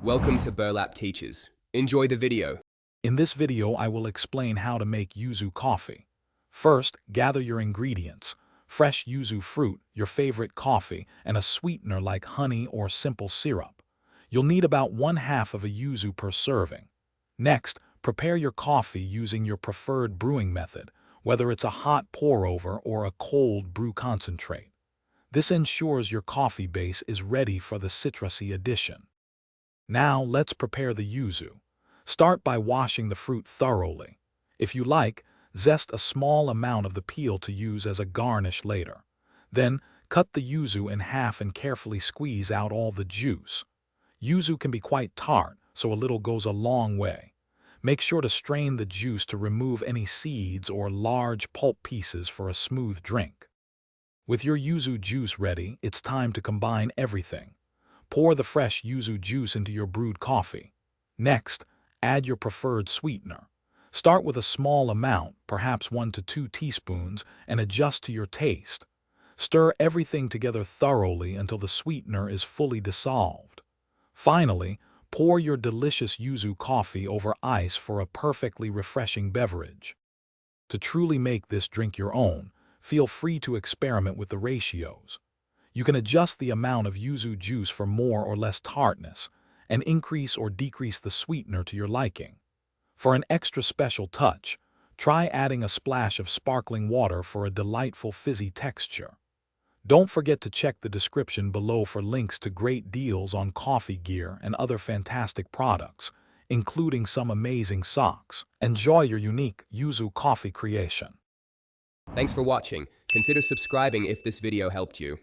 Welcome to Burlap Teachers. Enjoy the video. In this video, I will explain how to make yuzu coffee. First, gather your ingredients: fresh yuzu fruit, your favorite coffee, and a sweetener like honey or simple syrup. You'll need about 1/2 of a yuzu per serving. Next, prepare your coffee using your preferred brewing method, whether it's a hot pour-over or a cold brew concentrate. This ensures your coffee base is ready for the citrusy addition. Now let's prepare the yuzu. Start by washing the fruit thoroughly. If you like, zest a small amount of the peel to use as a garnish later. Then, cut the yuzu in half and carefully squeeze out all the juice. Yuzu can be quite tart, so a little goes a long way. Make sure to strain the juice to remove any seeds or large pulp pieces for a smooth drink. With your yuzu juice ready, it's time to combine everything. Pour the fresh yuzu juice into your brewed coffee. Next, add your preferred sweetener. Start with a small amount, perhaps 1 to 2 teaspoons, and adjust to your taste. Stir everything together thoroughly until the sweetener is fully dissolved. Finally, pour your delicious yuzu coffee over ice for a perfectly refreshing beverage. To truly make this drink your own, feel free to experiment with the ratios. You can adjust the amount of yuzu juice for more or less tartness, and increase or decrease the sweetener to your liking. For an extra special touch, try adding a splash of sparkling water for a delightful fizzy texture. Don't forget to check the description below for links to great deals on coffee gear and other fantastic products, including some amazing socks. Enjoy your unique yuzu coffee creation. Thanks for watching. Consider subscribing if this video helped you.